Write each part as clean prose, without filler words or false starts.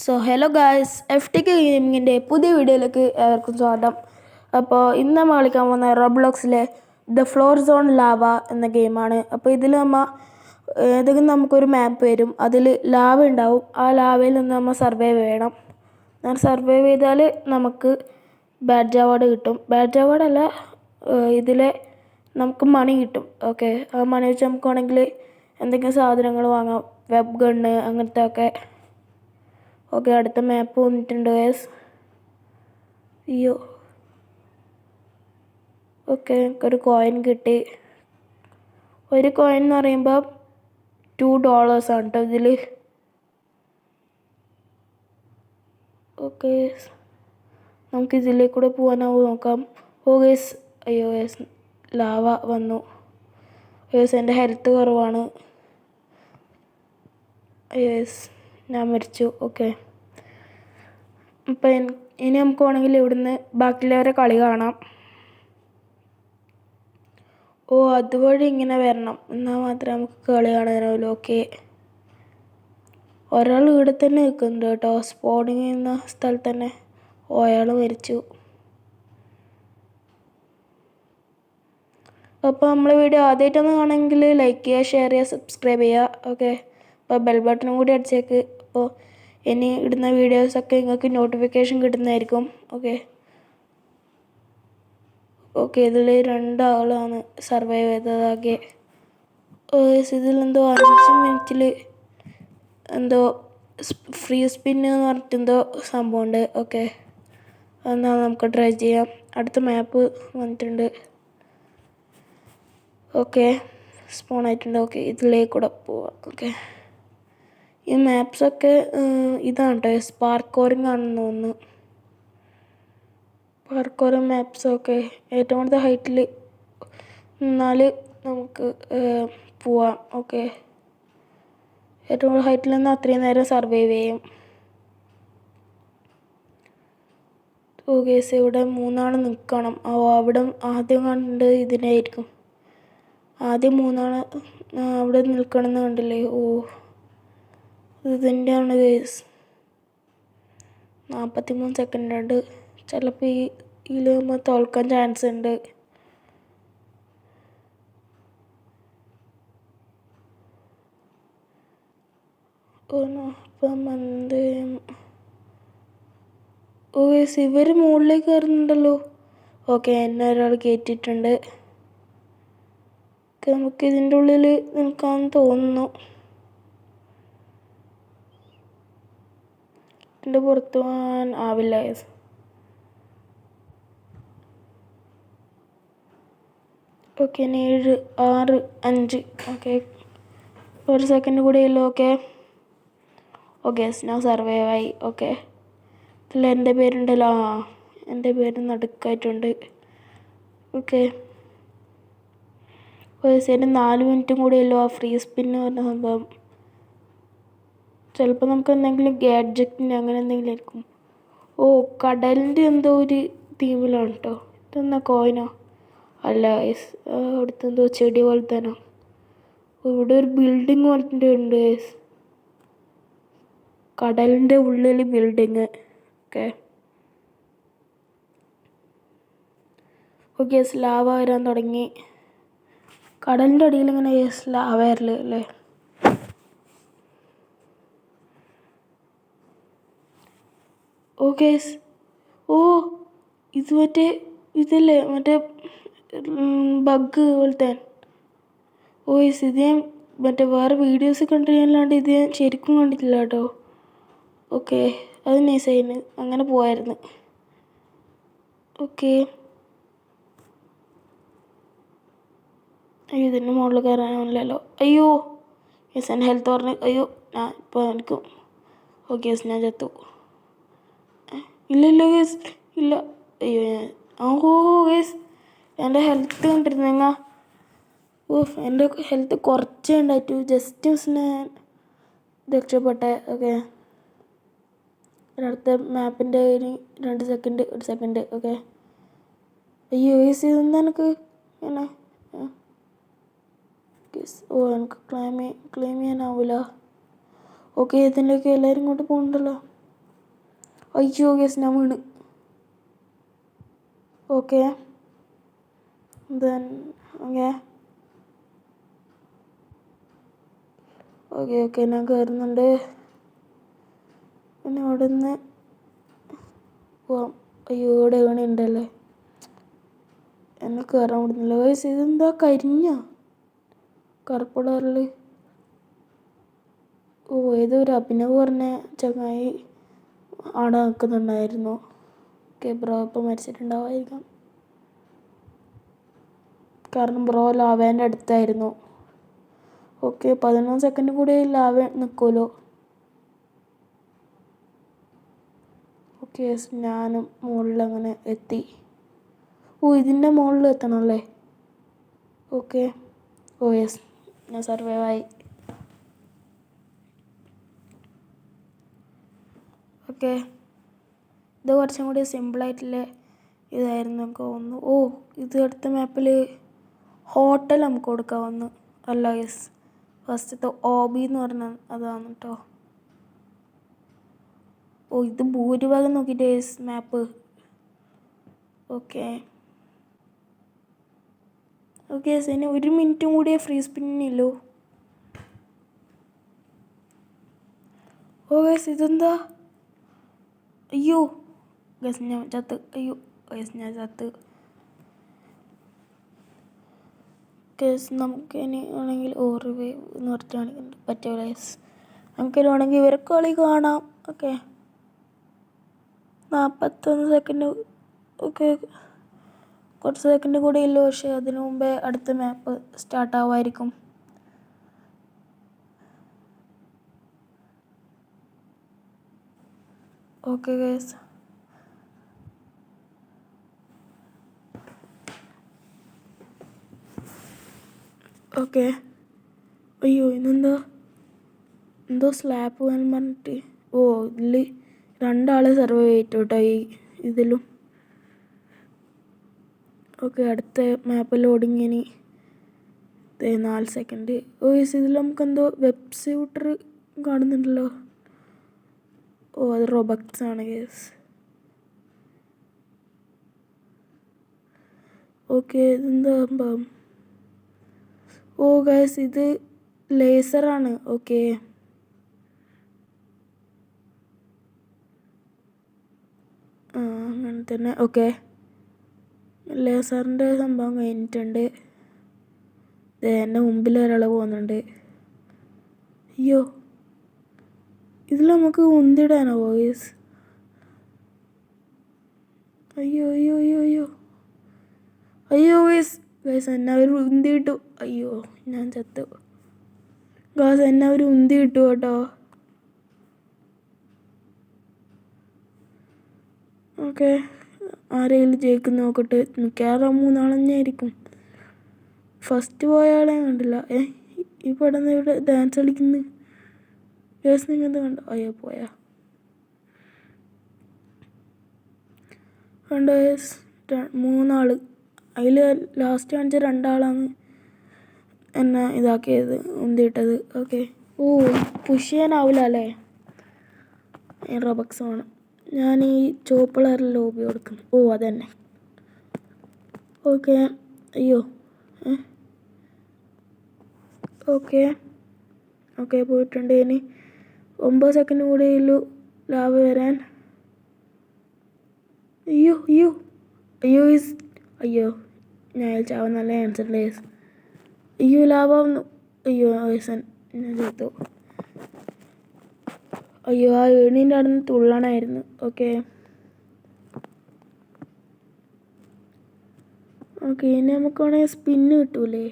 So hello guys, FTK ഗെയിമിങ്ങിൻ്റെ പുതിയ വീഡിയോയിലേക്ക് ഏവർക്കും സ്വാഗതം. അപ്പോൾ ഇന്ന് നമ്മൾ കളിക്കാൻ പോകുന്ന റോബ്ലോക്സിലെ ദ ഫ്ലോർ സോൺ ലാവ എന്ന ഗെയിമാണ്. അപ്പോൾ ഇതിൽ ഏതെങ്കിലും നമുക്കൊരു മാപ്പ് വരും, അതിൽ ലാവ ഉണ്ടാവും. ആ ലാവയിൽ നിന്ന് നമ്മൾ സർവൈവ് ചെയ്യണം. അങ്ങനെ സർവൈവ് ചെയ്താൽ നമുക്ക് ബാഡ്ജ് അവാർഡ് കിട്ടും. ബാഡ്ജ് അവാർഡല്ല, ഇതിലെ നമുക്ക് മണി കിട്ടും. ഓക്കെ, ആ മണി വെച്ച് നമുക്ക് വേണമെങ്കിൽ എന്തെങ്കിലും സാധനങ്ങൾ വാങ്ങാം, വെബ് ഗണ്ണ് അങ്ങനത്തെ ഒക്കെ. ഓക്കെ, അടുത്ത മാപ്പ് വന്നിട്ടുണ്ട് ഗൈസ്. അയ്യോ, ഓക്കെ, എനിക്കൊരു കോയിൻ കിട്ടി. ഒരു കോയിൻ എന്ന് പറയുമ്പോൾ $2 ആണ് കേട്ടോ ഇതിൽ. ഓക്കെ, നമുക്ക് ഇതിലേക്കൂടെ പോകാനാവും നോക്കാം. ഓ ഗൈസ്, അയ്യോ ഗൈസ്, ലാവ വന്നു. ഗൈസ്, എൻ്റെ ഹെൽത്ത് കുറവാണ്. യെസ്, ഞാൻ മരിച്ചു. ഓക്കെ, അപ്പം ഇനി നമുക്ക് വേണമെങ്കിൽ ഇവിടുന്ന് ബാക്കിയുള്ളവരെ കളി കാണാം. ഓ, അതുവഴി ഇങ്ങനെ വരണം, എന്നാൽ മാത്രമേ നമുക്ക് കളി കാണാനാവുള്ളൂ. ഓക്കെ, ഒരാൾ ഇവിടെ തന്നെ നിൽക്കുന്നുണ്ട് കേട്ടോ, സ്പോണിങ് ചെയ്യുന്ന സ്ഥലത്ത് തന്നെ. ഓ, അയാൾ മരിച്ചു. അപ്പോൾ നമ്മൾ വീഡിയോ ആദ്യമായിട്ടൊന്ന് കാണുമെങ്കിൽ ലൈക്ക് ചെയ്യുക, ഷെയർ ചെയ്യുക, സബ്സ്ക്രൈബ് ചെയ്യുക. ഓക്കെ, അപ്പോൾ ബെൽ ബട്ടണും കൂടി അടിച്ചേക്ക്. അപ്പോൾ ഇനി ഇടുന്ന വീഡിയോസൊക്കെ നിങ്ങൾക്ക് നോട്ടിഫിക്കേഷൻ കിട്ടുന്നതായിരിക്കും. ഓക്കെ, ഇതിൽ 2 ആളാണ് സർവൈവ് ചെയ്തതാകെ. ഇതിലെന്തോ 5 മിനിറ്റിൽ എന്തോ ഫ്രീ സ്പിന്ന് എന്ന് പറഞ്ഞിട്ടെന്തോ സംഭവമുണ്ട്. ഓക്കെ, എന്നാൽ നമുക്ക് ട്രൈ ചെയ്യാം. അടുത്ത മാപ്പ് വന്നിട്ടുണ്ട്. ഓക്കെ, സ്പോൺ ആയിട്ടുണ്ട്. ഓക്കെ, ഇതിലേക്കൂടെ പോവാം. ഓക്കെ, ഈ മാപ്സൊക്കെ ഇതാണ് കേട്ടോ, പാർക്കോറിങ് ആണെന്ന് തോന്നുന്നു. പാർക്കോറിങ് മാപ്സൊക്കെ ഏറ്റവും കൂടുതൽ ഹൈറ്റിൽ നിന്നാൽ നമുക്ക് പോവാം. ഓക്കെ, ഏറ്റവും കൂടുതൽ ഹൈറ്റിൽ നിന്ന് അത്രയും നേരം സർവൈവ് ചെയ്യും. ഓക്കെ, ഇവിടെ 3 ആൾ നിൽക്കണം. അവിടെ ആദ്യം കണ്ട് ഇതിനായിരിക്കും. ആദ്യം 3 ആൾ അവിടെ നിൽക്കണം എന്ന് കണ്ടില്ലേ? ഓ, ഇതിൻ്റെയാണ് കേസ്. 43 സെക്കൻഡ് ഉണ്ട്. ചിലപ്പോൾ ഇതിൽ നമ്മൾ തോൽക്കാൻ ചാൻസ് ഉണ്ട്. ഓ യെസ്, ഇവർ മുകളിലേക്ക് കയറുന്നുണ്ടല്ലോ. ഓക്കെ, എന്നെ ഒരാൾ കയറ്റിയിട്ടുണ്ട്. നമുക്ക് ഇതിൻ്റെ ഉള്ളിൽ നിൽക്കാമെന്ന് തോന്നുന്നു. ഇതിൻ്റെ പുറത്ത് പോകാൻ ആവില്ല. ഓക്കെ, 7, 6, 5. ഓക്കെ, 1 സെക്കൻഡ് കൂടെയല്ലോ. ഓക്കെ, ഞാൻ സർവൈവ് ആയി. ഓക്കെ, ഇതിൽ എൻ്റെ പേരുണ്ടല്ലോ. എൻ്റെ പേര് നടുക്കായിട്ടുണ്ട്. ഓക്കെ, 4 മിനിറ്റും കൂടെയല്ലോ ആ ഫ്രീ സ്പിന്ന് പറഞ്ഞ സംഭവം. ചിലപ്പോൾ നമുക്ക് എന്തെങ്കിലും ഗാഡ്ജറ്റിന് അങ്ങനെ എന്തെങ്കിലും ആയിരിക്കും. ഓ, കടലിൻ്റെ എന്തോ ഒരു തീമിലാണ് കേട്ടോ. ഇതെന്നാ കോയിനോ? അല്ല, അവിടുത്തെ എന്തോ ചെടി പോലെ തന്നെ. ഇവിടെ ഒരു ബിൽഡിങ് വന്നിട്ടുണ്ട്. കടലിൻ്റെ ഉള്ളിൽ ബിൽഡിങ്. ഓക്കെ, ലാവ വരാൻ തുടങ്ങി. കടലിൻ്റെ അടിയിൽ ഇങ്ങനെ ലാവ വരല് അല്ലേ? ഓക്കെ, ഓ, ഇത് ഇതല്ലേ മറ്റേ ബഗ് പോലത്തെ. ഓ യെസ്, ഇത് ഞാൻ വേറെ വീഡിയോസ് കണ്ടില്ലാണ്ട് ഇത് ഞാൻ ശരിക്കും കണ്ടിട്ടില്ല കേട്ടോ. ഓക്കെ, അത് നൈസായിരുന്നു. അങ്ങനെ പോയായിരുന്നു. ഓക്കെ, അയ്യോ, ഇതിൻ്റെ മുകളിൽ കയറാനില്ലല്ലോ. അയ്യോ യെസ്, എൻ്റെ ഹെൽത്ത് പറഞ്ഞ്. അയ്യോ, ഞാൻ ഇപ്പോൾ എനിക്കും. ഓക്കെ യെസ്, ഞാൻ ചത്തു. ഇല്ല ഗേസ്, ഇല്ല. അയ്യോ, ഗേസ്, എൻ്റെ ഹെൽത്ത് കണ്ടിരുന്നെങ്ങ. എൻ്റെ ഹെൽത്ത് കുറച്ചേ ഉണ്ടായിട്ടു. ജസ്റ്റ് ഞാൻ രക്ഷപ്പെട്ടെ. ഓക്കെ, അടുത്ത മാപ്പിൻ്റെ ഒരു 2 സെക്കൻഡ്, 1 സെക്കൻഡ്. ഓക്കെ, അയ്യോ ഗേസ്, ഇതെന്താ എനിക്ക് ഇങ്ങനെ? ഓ, എനിക്ക് ക്ലെയിം ചെയ്യാനാവില്ല. ഓക്കെ, ഇതിൻ്റെയൊക്കെ എല്ലാവരും ഇങ്ങോട്ട് പോകുന്നുണ്ടല്ലോ. അയ്യോ ഗൈസ് ഞാൻ വീണ്. Okay then okay okay okay ഞാൻ കയറുന്നുണ്ട്. പിന്നെ അവിടെ നിന്ന് പോവാം. അയ്യോ ഇവിടെ ഉണ്ടല്ലേ, എന്നെ കയറാൻ വിടുന്നില്ല ഗൈസ്. ഇതെന്താ കരിഞ്ഞ കറുപ്പ് കളറിൽ? ഓ ഏതൊരു അഭിനവ് പറഞ്ഞ ചങ്ങായി അവിടെ നിൽക്കുന്നുണ്ടായിരുന്നു. ഓക്കെ ബ്രോ ഇപ്പം മരിച്ചിട്ടുണ്ടാവായിരിക്കാം, കാരണം ബ്രോ ലാവേൻ്റെ അടുത്തായിരുന്നു. ഓക്കെ 11 സെക്കൻഡ് കൂടി ലാവ നിൽക്കുമല്ലോ. ഓക്കെ ഞാനും മുകളിൽ അങ്ങനെ എത്തി. ഓ ഇതിൻ്റെ മുകളിൽ എത്തണമല്ലേ? ഓക്കെ ഓ യെസ് ഞാൻ സർവൈവായി. ഓക്കെ ഇത് കുറച്ചും കൂടി സിമ്പിളായിട്ടുള്ള ഇതായിരുന്നു എനിക്ക് തോന്നുന്നു. ഓ ഇത് അടുത്ത മാപ്പിൽ ഹോട്ടൽ നമുക്ക് കൊടുക്കാൻ വന്നു. അല്ല യെസ് ഫസ്റ്റത്തെ ഓബി എന്ന് പറഞ്ഞാൽ അതാണ് കേട്ടോ. ഓ ഇത് ഭൂരിഭാഗം നോക്കിയിട്ട് യെസ് മാപ്പ്. ഓക്കെ ഓക്കെ ഇനി 1 മിനിറ്റും കൂടിയേ ഫ്രീ സ്പിന്നില്ലൂ. ഓ ഗൈസ് ഇതെന്താ? അയ്യോ ഗൈസ് ഞാൻ ചത്ത്. അയ്യോ ഗൈസ് ഞാൻ ചത്ത്. ഗൈസ് നമുക്ക് ഇനി ആണെങ്കിൽ റിവൈവ് എന്ന് പറഞ്ഞിട്ട് കാണിക്കുന്നുണ്ട്. പറ്റില്ല ഗൈസ്, നമുക്കിനി വേണമെങ്കിൽ ഇവരെ കളി കാണാം. Okay 41 second. ഓക്കെ കുറച്ച് സെക്കൻഡ് കൂടി ഇല്ല, പക്ഷേ അതിനു മുമ്പേ അടുത്ത മാപ്പ് സ്റ്റാർട്ട് ആവുമായിരിക്കും. ഓക്കെ ഗൈസ് ഓക്കെ അയ്യോ ഇന്നെന്താ എന്തോ സ്ലാപ്പ് വേണം പറഞ്ഞിട്ട്. ഓ ഇതിൽ 2 ആളെ സർവൈവ് ചെയ്തിട്ട് കേട്ടോ ഈ ഇതിലും. ഓക്കെ അടുത്ത മാപ്പ് ലോഡിങ് ഇനി 4 സെക്കൻഡ്. ഓ യെസ് ഇതിൽ നമുക്കെന്തോ വെബ് സ്യൂട്ടർ കാണുന്നുണ്ടല്ലോ. ഓ അത് റോബക്സ് ആണ് ഗൈസ്. ഓക്കെ ഇതെന്താ സംഭവം? ഓ ഗൈസ് ഇത് ലേസറാണ്. ഓക്കെ അങ്ങനെ തന്നെ. ഓക്കെ ലേസറിൻ്റെ സംഭവം കഴിഞ്ഞിട്ടുണ്ട്. എൻ്റെ മുമ്പിൽ ഒരാൾ പോകുന്നുണ്ട്. അയ്യോ ഇതിൽ നമുക്ക് ഉന്തിടാനോ ഗൈസ്? അയ്യോ അയ്യോ അയ്യോ അയ്യോ അയ്യോ ഗൈസ് ഗൈസ് എന്നെ അവർ ഉന്തി കിട്ടു. അയ്യോ ഞാൻ ചത്തു ഗൈസ്, എന്നെ അവർ ഉന്തി കിട്ടു കേട്ടോ. ഓക്കെ ആരെങ്കിലും ജയിക്കുന്ന നോക്കട്ടെ. മിക്കവാറും 3 ആൾ തന്നെയായിരിക്കും. ഫസ്റ്റ് പോയ ആളെ കണ്ടില്ല. ഈ പടന്ന് ഇവിടെ ഡാൻസ് കളിക്കുന്നു ഗൈസ്, നിങ്ങൾ കണ്ടോ? അയ്യോ പോയാ കണ്ടോ ഗൈസ്? 3 ആൾ. അതിൽ ലാസ്റ്റ് കാണിച്ച 2 ആളാണ് എന്നെ ഇതാക്കിയത്, ഉന്തിയിട്ടത്. ഓക്കെ ഓ പുഷ് ചെയ്യാനാവില്ല അല്ലേ? റോബക്സ് വേണം. ഞാൻ ഈ ചുവപ്പ് കളറിൽ ലോബി കൊടുക്കുന്നു. ഓ അതന്നെ. ഓക്കെ അയ്യോ ഓക്കെ ഓക്കെ പോയിട്ടുണ്ട്. ഇനി 9 സെക്കൻഡ് കൂടെ ഉള്ളൂ ലാഭ വരാൻ. അയ്യോ അയ്യോ അയ്യോ അയ്യോ ഞാൻ ചാവാൻ നല്ല ചാൻസ് ഉണ്ട്. അയ്യോ ലാഭമാവുന്നു. അയ്യോ വയസ്സൻ ഞാൻ ചെയ്തു. അയ്യോ ആ ഏണീൻ്റെ അവിടെ നിന്ന് തുള്ളണമായിരുന്നു. ഓക്കെ ഓക്കെ ഇനി നമുക്ക് വേണമെങ്കിൽ സ്പിന്ന് കിട്ടൂലേ?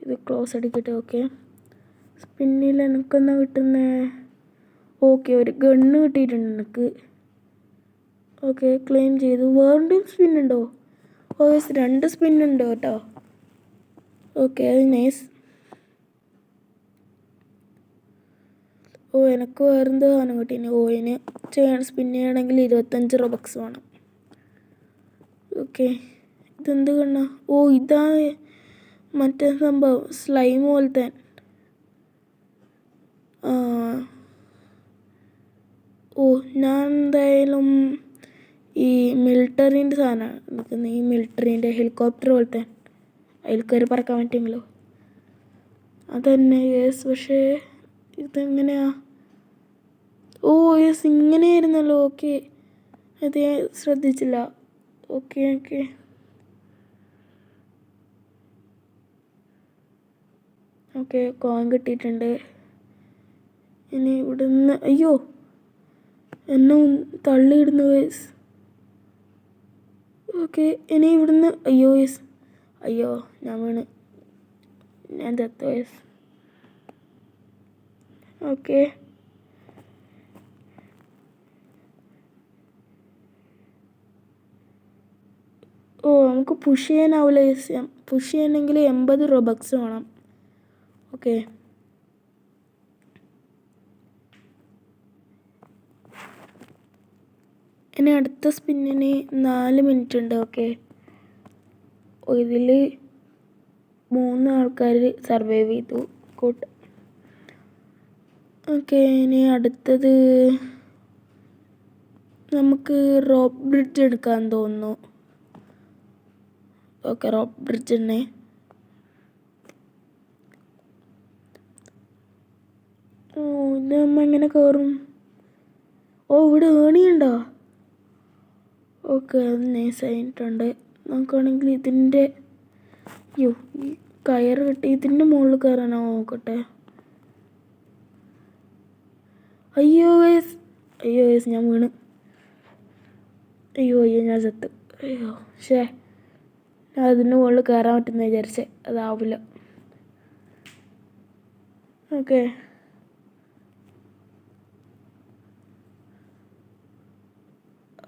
ഇത് ക്ലോസ് അടിക്കട്ടെ. ഓക്കെ സ്പിന്നിൽ എനിക്കെന്നാ കിട്ടുന്നേ? ഓക്കെ ഒരു ഗണ്ണ് കിട്ടിയിട്ടുണ്ട് എനിക്ക്. ഓക്കെ ക്ലെയിം ചെയ്തു. വേറെയും സ്പിന്നുണ്ടോ? ഓ യെസ് 2 സ്പിന്നുണ്ട് കേട്ടോ. ഓക്കെ അത് നൈസ്. ഓ എനിക്ക് വേറെന്തോ സാധനം കിട്ടീന്. ഓ ഇനി സ്പിൻ ചെയ്യണമെങ്കിൽ 25 റോബക്സ് വേണം. ഓക്കെ ഇതെന്ത് കണ്ണ? ഓ ഇതാ മറ്റേ സംഭവം സ്ലൈം പോലത്തെ. ഓ ഞാൻ എന്തായാലും ഈ മിലിറ്ററീൻ്റെ സാധനമാണ് എടുക്കുന്നത്. ഈ മിലിറ്ററീൻ്റെ ഹെലികോപ്റ്റർ പോലത്തെ അതിൽ കയറി പറക്കാൻ പറ്റുമെങ്കിലോ അതന്നെ. യെസ്, പക്ഷേ ഇതെങ്ങനെയാ? ഓ യെസ്, ഇങ്ങനെയായിരുന്നല്ലോ. ഓക്കെ, അത് ഞാൻ ശ്രദ്ധിച്ചില്ല. ഓക്കെ ഓക്കെ ഓക്കെ കോയിൻ കിട്ടിയിട്ടുണ്ട്. ഇനി ഇവിടുന്ന് അയ്യോ എന്നെ തള്ളിയിടുന്നു യെസ്. ഓക്കെ ഇനി ഇവിടുന്ന് അയ്യോ യെസ്, അയ്യോ ഞാൻ വീണ്, ഞാൻ ചത്തു യെസ്. ഓക്കെ ഓ നമുക്ക് പുഷ് ചെയ്യാനാവില്ല യെസ്. പുഷ് ചെയ്യണമെങ്കിൽ 80 റോബക്സ് വേണം. ഓക്കെ ഇനി അടുത്ത സ്പിന്നിന് 4 മിനിറ്റ് ഉണ്ട്. ഓക്കെ ഇതിൽ 3 ആൾക്കാർ സർവൈവ് ചെയ്തു. ഗുഡ്. ഓക്കെ ഇനി അടുത്തത് നമുക്ക് റോപ്പ് ബ്രിഡ്ജ് എടുക്കാൻ തോന്നുന്നു. ഓക്കെ റോപ്പ് ബ്രിഡ്ജ് തന്നെ. ഓ ഇത് നമ്മ എങ്ങനെ കയറും? ഓ ഇവിടെ ഏണിയുണ്ടോ? ഓക്കെ അത് നൈസായിട്ടുണ്ട്. നമുക്കാണെങ്കിൽ ഇതിൻ്റെ അയ്യോ ഈ കയറ് കിട്ടി ഇതിൻ്റെ മുകളിൽ കയറാനോ നോക്കട്ടെ. അയ്യോ യെസ്, അയ്യോ യെസ് ഞാൻ വീണ്. അയ്യോ ഞാൻ ചത്ത്. അയ്യോ ശേ, ഞാൻ അതിൻ്റെ മുകളിൽ കയറാൻ പറ്റുമെന്ന് വിചാരിച്ചേ, അതാവില്ല. Okay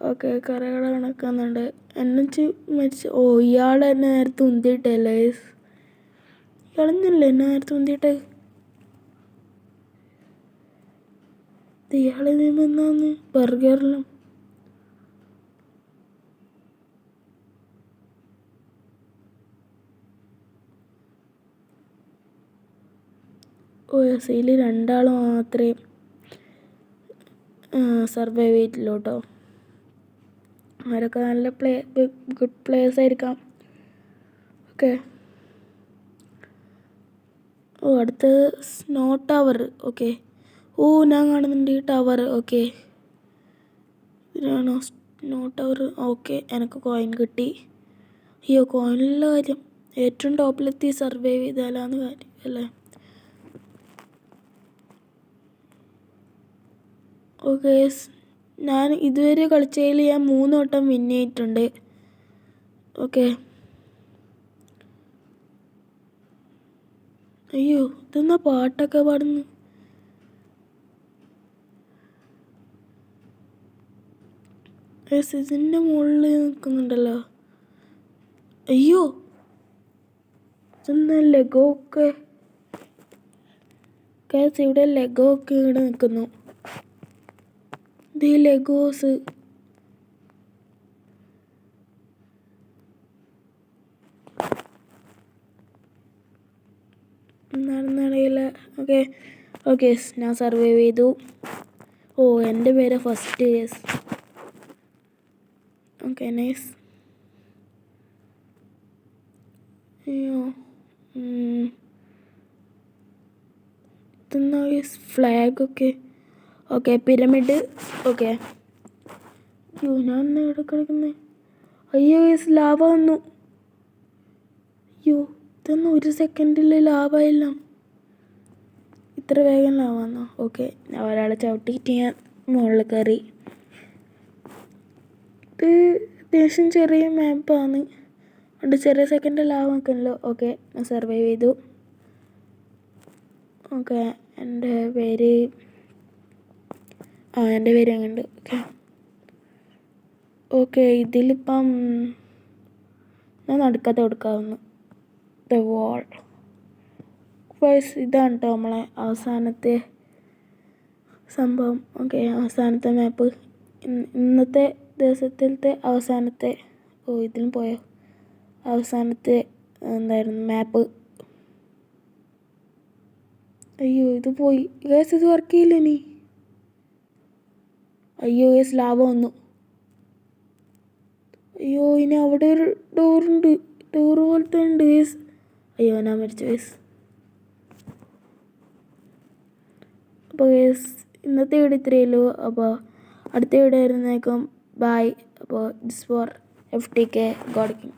okay കറകൾ കണക്കുന്നുണ്ട്. എന്നെ മരിച്ചു. ഓ ഇയാൾ എന്നെ നേരത്തെ ഉന്തിയിട്ടല്ലേ? ഇയാളെന്നല്ലേ എന്നെ നേരത്തെ ഉന്തിയിട്ട്? ഇയാളെ എന്നാന്ന് ബർഗറിലും ഓ എസ് യിൽ 2 ആൾ മാത്രമേ സർവൈവ് ചെയ്തിട്ടുള്ളൂ കേട്ടോ. അവരൊക്കെ നല്ല ഗുഡ് പ്ലേയേഴ്സ് ആയിരിക്കാം. ഓക്കെ ഓ അടുത്തത് സ്നോ ടവർ. ഓക്കെ ഓ ഞാൻ കാണുന്നുണ്ട് ഈ ടവർ. ഓക്കെ ഇതിനാണോ സ്നോ ടവർ? ഓക്കെ എനിക്ക് കോയിൻ കിട്ടി. അയ്യോ കോയിനുള്ള കാര്യം, ഏറ്റവും ടോപ്പിലെത്തി സർവൈവ് ചെയ്താലാന്ന് കാര്യം അല്ലേ? ഓക്കെ ഞാൻ ഇതുവരെ കളിച്ചതിൽ ഞാൻ 3 വട്ടം വിൻ ചെയ്തിട്ടുണ്ട്. ഓക്കെ അയ്യോ ഇതെന്നാ പാട്ടൊക്കെ പാടുന്നു? ഇതിൻ്റെ മുകളിൽ നിൽക്കുന്നുണ്ടല്ലോ. അയ്യോ ഇതെന്നാ ലെഗോ ഒക്കെ? ഇവിടെ ലെഗോ ഒക്കെ ഇവിടെ നിൽക്കുന്നു. ഇത് ലെഗോസ് എന്താണെന്നറിയില്ല. ഓക്കെ ഓക്കെ ഞാൻ സർവൈവ് ചെയ്തു. ഓ എൻ്റെ പേര് ഫസ്റ്റ് യെസ്. Okay nice. അയ്യോ ഇതെന്നാ ഫ്ലാഗ് ഒക്കെ? Okay pyramid. ഓക്കെ അയ്യോ ഞാൻ എവിടെ കളിക്കുന്നത്? അയ്യോ യെസ് ലാവ വന്നു. അയ്യോ ഇതൊന്നും 1 സെക്കൻഡിൽ ലാവയെല്ലാം ഇത്ര വേഗം ലാവ വന്നോ? ഓക്കെ ഞാൻ ഒരാളെ ചവിട്ടിയിട്ട് ഞാൻ മുകളിൽ കയറി. ഇത് അത്യാവശ്യം ചെറിയ മാപ്പാണ്, അതുകൊണ്ട് ചെറിയ സെക്കൻഡ് ലാവ നിൽക്കണല്ലോ. ഓക്കെ ഞാൻ സർവൈവ് ചെയ്തു. ഓക്കെ എൻ്റെ പേര് അങ്ങനെയുണ്ട്. ഓക്കെ ഓക്കെ ഇതിലിപ്പം ഞാൻ നടുക്കത്തെ കൊടുക്കാവുന്നു. ദ വാൾ ഇതാണ് കേട്ടോ നമ്മളെ അവസാനത്തെ സംഭവം. ഓക്കെ അവസാനത്തെ മാപ്പ്, ഇന്നത്തെ ദിവസത്തിലത്തെ അവസാനത്തെ. ഓ ഇതിലും പോയോ? അവസാനത്തെ എന്തായിരുന്നു മാപ്പ്? അയ്യോ ഇത് പോയി. ഗൈസ് ഇത് വർക്ക് ചെയ്യില്ല ഇനി. അയ്യോ ഗൈസ് ലാവ വന്നു. അയ്യോ ഇനി അവിടെ ഒരു ഡോറുണ്ട്, ഡോറ് പോലത്തെ ഉണ്ട് ഗൈസ്. അയ്യോ ഞാൻ മരിച്ചു ഗൈസ്. അപ്പോൾ ഗൈസ് ഇന്നത്തെ വീഡിയോ ഇത്രയേ ഉള്ളൂ. അപ്പോൾ അടുത്ത വീഡിയോ വരുന്നേക്കും ബൈ. അപ്പോൾ this four FTK God king.